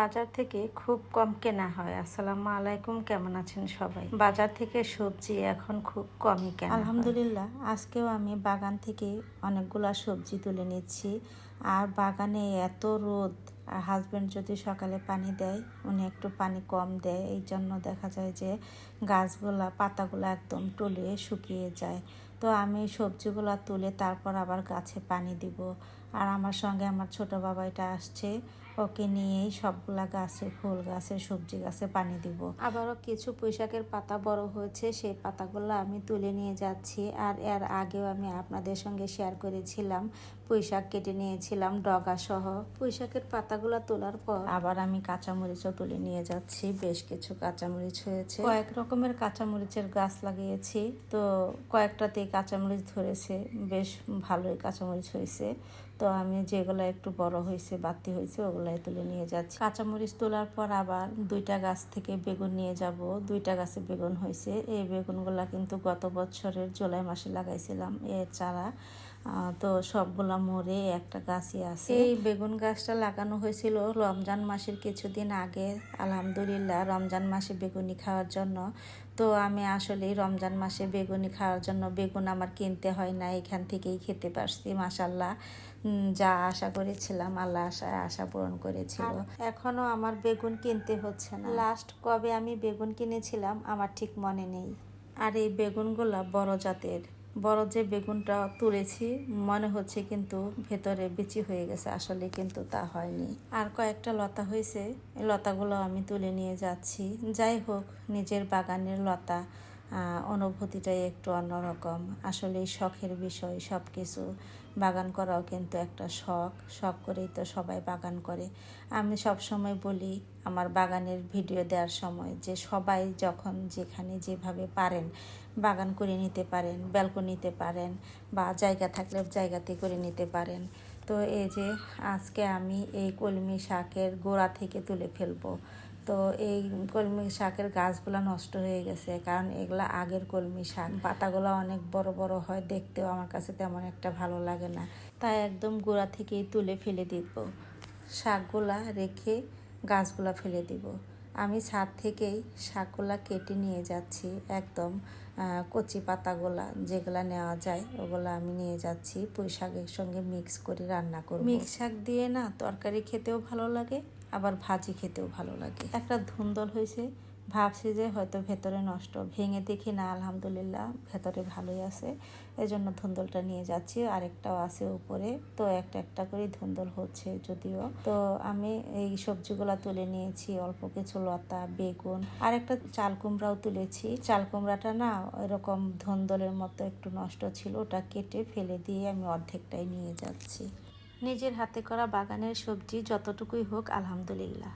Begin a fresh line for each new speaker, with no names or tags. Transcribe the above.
বাজার থেকে খুব কম কেনা হয়। আসসালামু আলাইকুম, কেমন আছেন সবাই? বাজার থেকে সবজি এখন খুব কমই কেনা হয়।
আলহামদুলিল্লাহ, আজকেও আমি বাগান থেকে অনেকগুলা সবজি তুলে নিচ্ছি। আর বাগানে এত রোদ, আর হাজব্যান্ড যদি সকালে পানি দেয়, উনি একটু পানি কম দেয়, এই জন্য দেখা যায় যে গাছগুলা পাতাগুলো একদম টলে শুকিয়ে যায়। তো আমি সবজিগুলো তুলে তারপর আবার গাছে পানি দিব। আর আমার সঙ্গে আমার ছোট বাবাইটা আসছে, ওকে নিয়েই সবগুলা গাছে, ফুল গাছে, সবজি গাছে পানি দিব। আবারও কিছু পুঁইশাকের পাতা বড় হয়েছে, সেই পাতাগুলো আমি তুলে নিয়ে যাচ্ছি। আর এর আগেও আমি আপনাদের সঙ্গে শেয়ার করেছিলাম, পুঁইশাক কেটে নিয়েছিলাম ডগা সহ। পুঁইশাকের পাতাগুলো তোলার পর আবার আমি কাঁচামরিচও তুলে নিয়ে যাচ্ছি। বেশ কিছু কাঁচামরিচ হয়েছে, কয়েক রকমের কাঁচামরিচের গাছ লাগিয়েছি, তো কয়েকটাতেই কাঁচামরিচ ধরেছে, বেশ ভালোই কাঁচামরিচ হয়েছে। তো আমি যেগুলো একটু বড় হয়েছে, বাড়তি হয়েছে, ওগুলাই তুলে নিয়ে যাচ্ছি। কাঁচামরিচ তোলার পর আবার 2টা গাছ থেকে বেগুন নিয়ে যাব। 2টা গাছে বেগুন হয়েছে। এই বেগুনগুলা কিন্তু গত বছরের জুলাই মাসে লাগাইছিলাম এর চারা, তো সবগুলা মরে একটা গাছই আছে। এই বেগুন গাছটা লাগানো হয়েছিল রমজান মাসের কিছুদিন আগে। আলহামদুলিল্লাহ, রমজান মাসে বেগুনি খাওয়ার জন্য। তো আমি আসলে রমজান মাসে বেগুনি খাওয়ার জন্য বেগুন আমার কিনতে হয় না, এখান থেকেই খেতে পারছি। মাশাল্লাহ, যা আশা করেছিলাম আল্লাহ আশা পূরণ করেছিল। এখনো আমার বেগুন কিনতে হচ্ছে না। লাস্ট কবে আমি বেগুন কিনেছিলাম আমার ঠিক মনে নেই। আর এই বেগুনগুলা বড় জাতের। বড় যে বেগুনটা তুলেছি মনে হচ্ছে কিন্তু ভেতরে বিচি হয়ে গেছে, আসলে কিন্তু তা হয়নি। আর কয়েকটা লতা হয়েছে, এই লতাগুলো আমি তুলে নিয়ে যাচ্ছি। যাই হোক, নিজের বাগানের লতা, অনুভূতিটাই একটু অন্যরকম। আসলে শখের বিষয় সব কিছু। বাগান করাও কিন্তু একটা শখ, শখ করেই তো সবাই বাগান করে। আমি সব সময় বলি আমার বাগানের ভিডিও দেওয়ার সময় যে সবাই যখন যেখানে যেভাবে পারেন বাগান করে নিতে পারেন, ব্যালকনিতে পারেন, বা জায়গা থাকলে জায়গাতে করে নিতে পারেন। তো এই যে আজকে আমি এই কলমি শাকের গোড়া থেকে তুলে ফেলবো। তো এই কলমি শাকের গাছগুলো নষ্ট হয়ে গেছে, কারণ এগুলা আগের কলমি শাক। পাতাগুলো অনেক বড় বড় হয়, দেখতেও আমার কাছে তেমন একটা ভালো লাগে না, তাই একদম গোড়া থেকেই তুলে ফেলে দিব। শাকগুলা রেখে গাছগুলা ফেলে দিব। আমি ছাদ থেকেই শাকগুলা কেটে নিয়ে যাচ্ছি, একদম কচি পাতাগুলা যেগুলা নেওয়া যায় ওগুলা আমি নিয়ে যাচ্ছি। পুঁই শাকের সঙ্গে মিক্স করে রান্না করব। মিক্স শাক দিয়ে না তরকারি খেতেও ভালো লাগে, আবার ভাজি খেতেও ভালো লাগে। একটা ধুন্দল হয়েছে, ভাবছি যে হয়তো ভেতরে নষ্ট, ভেঙে দেখি না, আলহামদুলিল্লাহ ভেতরে ভালোই আছে। এই জন্য ধুন্দলটা নিয়ে যাচ্ছি। আরেকটাও আছে উপরে, তো একটা একটা করে ধুন্দল হচ্ছে যদিও। তো আমি এই সবজিগুলো তুলে নিয়েছি, অল্প কিছু লতা, বেগুন, আর একটা চাল কুমড়াও তুলেছি। চাল কুমড়াটা না এরকম ধুন্দলের মতো একটু নষ্ট ছিল, ওটা কেটে ফেলে দিয়ে আমি অর্ধেকটাই নিয়ে যাচ্ছি। নিজের হাতে করা বাগানের সবজি যতটুকুই হোক আলহামদুলিল্লাহ।